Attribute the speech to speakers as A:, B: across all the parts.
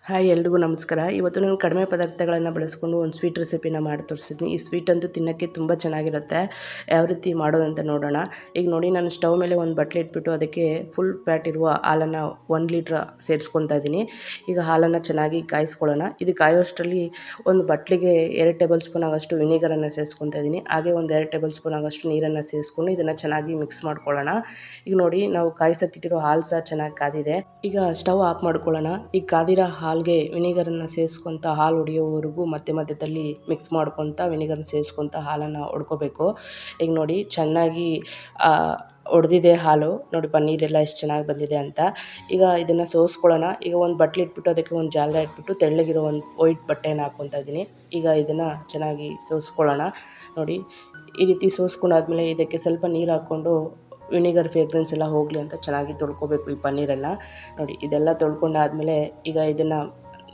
A: Hi ಎಲ್ರಿಗೂ ನಮಸ್ಕಾರ. ಇವತ್ತು ನಾನು ಕಡಿಮೆ ಪದಾರ್ಥಗಳನ್ನು ಬಳಸ್ಕೊಂಡು ಒಂದು ಸ್ವೀಟ್ ರೆಸಿಪಿನ ಮಾಡಿ ತೋರಿಸಿದ್ದೀನಿ. ಈ ಸ್ವೀಟ್ ಅಂತೂ ತಿನ್ನೋಕ್ಕೆ ತುಂಬ ಚೆನ್ನಾಗಿರುತ್ತೆ. ಯಾವ ರೀತಿ ಮಾಡೋದಂತ ನೋಡೋಣ. ಈಗ ನೋಡಿ, ನಾನು ಸ್ಟವ್ ಮೇಲೆ ಒಂದು ಬಟ್ಲು ಇಟ್ಬಿಟ್ಟು ಅದಕ್ಕೆ ಫುಲ್ ಫ್ಯಾಟ್ ಇರುವ ಹಾಲನ್ನು 1 ಲೀಟ್ರ್ ಸೇರಿಸ್ಕೊತಾ ಇದ್ದೀನಿ. ಈಗ ಹಾಲನ್ನು ಚೆನ್ನಾಗಿ ಕಾಯಿಸ್ಕೊಳ್ಳೋಣ. ಇದು ಕಾಯೋಷ್ಟರಲ್ಲಿ ಒಂದು ಬಟ್ಲಿಗೆ 2 ಟೇಬಲ್ ಸ್ಪೂನ್ ಆಗೋಷ್ಟು ವಿನಿಗರನ್ನು ಸೇರಿಸ್ಕೊತಾ ಇದ್ದೀನಿ. ಹಾಗೆ ಒಂದು 2 ಟೇಬಲ್ ಸ್ಪೂನ್ ಆಗೋಷ್ಟು ನೀರನ್ನು ಸೇರಿಸ್ಕೊಂಡು ಇದನ್ನು ಚೆನ್ನಾಗಿ ಮಿಕ್ಸ್ ಮಾಡ್ಕೊಳ್ಳೋಣ. ಈಗ ನೋಡಿ, ನಾವು ಕಾಯಿಸೋಕ್ಕಿಟ್ಟಿರೋ ಹಾಲು ಸಹ ಚೆನ್ನಾಗಿ ಕಾದಿದೆ. ಈಗ ಸ್ಟವ್ ಆಫ್ ಮಾಡ್ಕೊಳ್ಳೋಣ. ಈಗ ಕಾದಿರೋ ಹಾಲಿಗೆ ವಿನಿಗರನ್ನು ಸೇರಿಸ್ಕೊತ ಹಾಲು ಹೊಡೆಯೋವರೆಗೂ ಮಧ್ಯದಲ್ಲಿ ಮಿಕ್ಸ್ ಮಾಡ್ಕೊತ ವಿನಿಗರನ್ನ ಸೇರಿಸ್ಕೊತ ಹಾಲನ್ನು ಹೊಡ್ಕೋಬೇಕು. ಈಗ ನೋಡಿ, ಚೆನ್ನಾಗಿ ಹೊಡೆದಿದೆ ಹಾಲು. ನೋಡಿ ಪನ್ನೀರೆಲ್ಲ ಎಷ್ಟು ಚೆನ್ನಾಗಿ ಬಂದಿದೆ ಅಂತ. ಈಗ ಇದನ್ನು ಸೋಸ್ಕೊಳ್ಳೋಣ. ಈಗ ಒಂದು ಬಟ್ಲು ಇಟ್ಬಿಟ್ಟು ಅದಕ್ಕೆ ಒಂದು ಜಾಲ ಇಟ್ಬಿಟ್ಟು ತೆಳ್ಳಗಿರೋ ಒಂದು ವೈಟ್ ಬಟ್ಟೆಯನ್ನು ಹಾಕ್ಕೊತಾ ಇದ್ದೀನಿ. ಈಗ ಇದನ್ನು ಚೆನ್ನಾಗಿ ಸೋಸ್ಕೊಳ್ಳೋಣ. ನೋಡಿ, ಈ ರೀತಿ ಸೋಸ್ಕೊಂಡಾದ್ಮೇಲೆ ಇದಕ್ಕೆ ಸ್ವಲ್ಪ ನೀರು ಹಾಕ್ಕೊಂಡು ವಿನಿಗರ್ ಫ್ರೇಗ್ರೆನ್ಸ್ ಎಲ್ಲ ಹೋಗಲಿ ಅಂತ ಚೆನ್ನಾಗಿ ತೊಳ್ಕೊಬೇಕು ಈ ಪನ್ನೀರೆಲ್ಲ. ನೋಡಿ, ಇದೆಲ್ಲ ತೊಳ್ಕೊಂಡಾದ್ಮೇಲೆ ಈಗ ಇದನ್ನು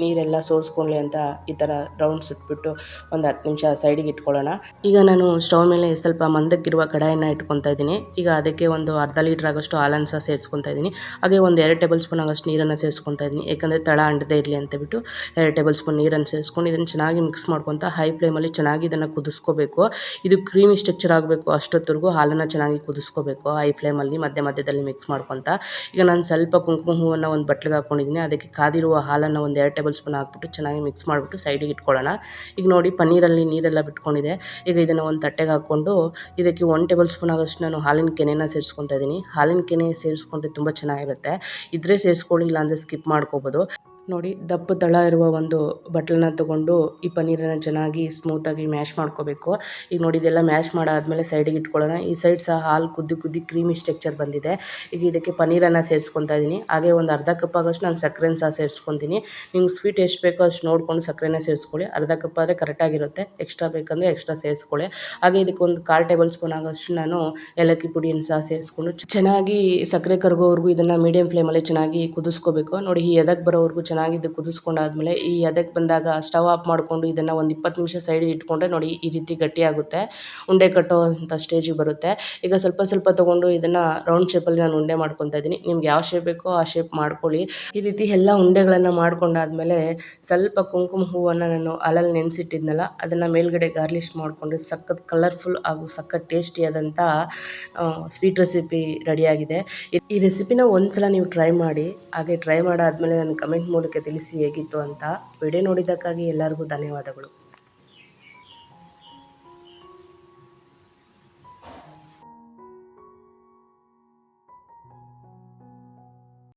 A: ನೀರೆಲ್ಲ ಸೋಸ್ಕೊಳ್ಳಿ ಅಂತ ಈ ಥರ ರೌಂಡ್ ಸುಟ್ಬಿಟ್ಟು ಒಂದು 10 ನಿಮಿಷ ಸೈಡಿಗೆ ಇಟ್ಕೊಳ್ಳೋಣ. ಈಗ ನಾನು ಸ್ಟವ್ ಮೇಲೆ ಸ್ವಲ್ಪ ಮಂದಕ್ಕಿರುವ ಕಡಾಯಿನ ಇಟ್ಕೊತಾ ಇದ್ದೀನಿ. ಈಗ ಅದಕ್ಕೆ ಒಂದು ಅರ್ಧ ಲೀಟ್ರ್ ಆಗೋಷ್ಟು ಹಾಲನ್ನು ಸಹ ಸೇರಿಸ್ಕೊತಾ ಇದ್ದೀನಿ. ಹಾಗೆ ಒಂದು 2 ಟೇಬಲ್ ಸ್ಪೂನ್ ಆಗೋಷ್ಟು ನೀರನ್ನು ಸೇರಿಸ್ಕೊತಾ ಇದ್ದೀನಿ. ಯಾಕಂದರೆ ತಳ ಅಂಟದೇ ಇರಲಿ ಅಂತಬಿಟ್ಟು 2 ಟೇಬಲ್ ಸ್ಪೂನ್ ನೀರನ್ನು ಸೇರಿಸ್ಕೊಂಡು ಇದನ್ನು ಚೆನ್ನಾಗಿ ಮಿಕ್ಸ್ ಮಾಡ್ಕೊತ ಹೈ ಫ್ಲೇಮಲ್ಲಿ ಚೆನ್ನಾಗಿ ಇದನ್ನು ಕುದಿಸ್ಕೋಬೇಕು. ಇದು ಕ್ರೀಮಿ ಸ್ಟ್ರಕ್ಚರ್ ಆಗಬೇಕು. ಅಷ್ಟೊತ್ತರೆಗೂ ಹಾಲನ್ನು ಚೆನ್ನಾಗಿ ಕುದಿಸ್ಕೋಬೇಕು ಹೈ ಫ್ಲೇಮಲ್ಲಿ ಮಧ್ಯದಲ್ಲಿ ಮಿಕ್ಸ್ ಮಾಡ್ಕೊತ. ಈಗ ನಾನು ಸ್ವಲ್ಪ ಕುಂಕುಮ ಹೂವನ್ನು ಒಂದು ಬಟ್ಲಿಗೆ ಹಾಕ್ಕೊಂಡಿದ್ದೀನಿ. ಅದಕ್ಕೆ ಕಾದಿರುವ ಹಾಲನ್ನು ಒಂದು 2 ಟೇಬಲ್ ಸ್ಪೂನ್ ಹಾಕ್ಬಿಟ್ಟು ಚೆನ್ನಾಗಿ ಮಿಕ್ಸ್ ಮಾಡಿಬಿಟ್ಟು ಸೈಡಿಗೆ ಇಟ್ಕೊಳ್ಳೋಣ. ಈಗ ನೋಡಿ, ಪನ್ನೀರಲ್ಲಿ ನೀರೆಲ್ಲ ಬಿಟ್ಕೊಂಡಿದೆ. ಈಗ ಇದನ್ನು ಒಂದು ತಟ್ಟೆಗೆ ಹಾಕ್ಕೊಂಡು ಇದಕ್ಕೆ 1 ಟೇಬಲ್ ಸ್ಪೂನ್ ಆಗೋಷ್ಟು ನಾನು ಹಾಲಿನ ಕೆನೆನ ಸೇರಿಸ್ಕೊತಾ ಇದ್ದೀನಿ. ಹಾಲಿನ ಕೆನೆ ಸೇರಿಸ್ಕೊಂಡ್ರೆ ತುಂಬ ಚೆನ್ನಾಗಿರುತ್ತೆ. ಇದ್ರೆ ಸೇರಿಸ್ಕೊಳ್ಳಿ, ಇಲ್ಲಾಂದರೆ ಸ್ಕಿಪ್ ಮಾಡ್ಕೋಬೋದು. ನೋಡಿ, ದಪ್ಪ ತಳ ಇರುವ ಒಂದು ಬಟ್ಲನ್ನ ತೊಗೊಂಡು ಈ ಪನ್ನೀರನ್ನು ಚೆನ್ನಾಗಿ ಸ್ಮೂತಾಗಿ ಮ್ಯಾಶ್ ಮಾಡ್ಕೋಬೇಕು. ಈಗ ನೋಡಿ, ಇದೆಲ್ಲ ಮ್ಯಾಶ್ ಮಾಡಾದ್ಮೇಲೆ ಸೈಡಿಗೆ ಇಟ್ಕೊಳ್ಳೋಣ. ಈ ಸೈಡ್ ಸಹ ಹಾಲು ಕುದ್ದಿ ಕ್ರೀಮಿ ಸ್ಟ್ರಕ್ಚರ್ ಬಂದಿದೆ. ಈಗ ಇದಕ್ಕೆ ಪನ್ನೀರನ್ನು ಸೇರಿಸ್ಕೊತಾ ಇದ್ದೀನಿ. ಹಾಗೆ ಒಂದು ಅರ್ಧ ಕಪ್ ಆಗೋಷ್ಟು ನಾನು ಸಕ್ಕರೆನ ಸಹ ಸೇರಿಸ್ಕೊತೀನಿ. ನಿಮ್ಗೆ ಸ್ವೀಟ್ ಎಷ್ಟು ಬೇಕೋ ಅಷ್ಟು ನೋಡಿಕೊಂಡು ಸಕ್ಕರೆನ ಸೇರಿಸ್ಕೊಳ್ಳಿ. ಅರ್ಧ ಕಪ್ ಆದರೆ ಕರೆಕ್ಟಾಗಿರುತ್ತೆ. ಎಕ್ಸ್ಟ್ರಾ ಬೇಕಂದರೆ ಎಕ್ಸ್ಟ್ರಾ ಸೇರಿಸ್ಕೊಳ್ಳಿ. ಹಾಗೆ ಇದಕ್ಕೆ ಒಂದು 1/4 ಟೇಬಲ್ ಸ್ಪೂನ್ ಆಗೋಷ್ಟು ನಾನು ಏಲಕ್ಕಿ ಪುಡಿಯನ್ನು ಸಹ ಸೇರಿಸ್ಕೊಂಡು ಚೆನ್ನಾಗಿ ಸಕ್ಕರೆ ಕರಗೋವರೆಗೂ ಇದನ್ನು ಮೀಡಿಯಂ ಫ್ಲೇಮಲ್ಲಿ ಚೆನ್ನಾಗಿ ಕುದಿಸ್ಕೋಬೇಕು. ನೋಡಿ, ಈ ಎದಕ್ಕೆ ಬರೋವರೆಗೂ ಚೆನ್ನಾಗಿ ಇದು ಕುದಿಸ್ಕೊಂಡಾದ್ಮೇಲೆ ಈ ಎದಕ್ಕೆ ಬಂದಾಗ ಸ್ಟವ್ ಆಫ್ ಮಾಡಿಕೊಂಡು ಇದನ್ನು ಒಂದು 20 ನಿಮಿಷ ಸೈಡಿಗೆ ಇಟ್ಕೊಂಡ್ರೆ ನೋಡಿ ಈ ರೀತಿ ಗಟ್ಟಿಯಾಗುತ್ತೆ. ಉಂಡೆ ಕಟ್ಟೋ ಅಂಥ ಸ್ಟೇಜಿಗೆ ಬರುತ್ತೆ. ಈಗ ಸ್ವಲ್ಪ ತೊಗೊಂಡು ಇದನ್ನು ರೌಂಡ್ ಶೇಪಲ್ಲಿ ನಾನು ಉಂಡೆ ಮಾಡ್ಕೊತಾ ಇದ್ದೀನಿ. ನಿಮ್ಗೆ ಯಾವ ಶೇಪ್ ಬೇಕೋ ಆ ಶೇಪ್ ಮಾಡ್ಕೊಳ್ಳಿ. ಈ ರೀತಿ ಎಲ್ಲ ಉಂಡೆಗಳನ್ನು ಮಾಡ್ಕೊಂಡಾದ್ಮೇಲೆ ಸ್ವಲ್ಪ ಕುಂಕುಮ ಹೂವನ್ನು ನಾನು ಹಾಲಲ್ಲಿ ನೆನೆಸಿಟ್ಟಿದ್ನಲ್ಲ, ಅದನ್ನು ಮೇಲ್ಗಡೆ ಗಾರ್ಲಿಶ್ ಮಾಡಿಕೊಂಡು ಸಖತ್ ಕಲರ್ಫುಲ್ ಹಾಗೂ ಸಖತ್ ಟೇಸ್ಟಿಯಾದಂಥ ಸ್ವೀಟ್ ರೆಸಿಪಿ ರೆಡಿಯಾಗಿದೆ. ಈ ರೆಸಿಪಿನ ಒಂದ್ಸಲ ನೀವು ಟ್ರೈ ಮಾಡಿ. ಹಾಗೆ ಟ್ರೈ ಮಾಡಾದ್ಮೇಲೆ ನನ್ನ ಕಮೆಂಟ್ ಮೂಲಕ ತಿಳಿಸಿ ಹೇಗಿತ್ತು ಅಂತ. ವಿಡಿಯೋ ನೋಡಿದ್ದಕ್ಕಾಗಿ ಎಲ್ಲರಿಗೂ ಧನ್ಯವಾದಗಳು.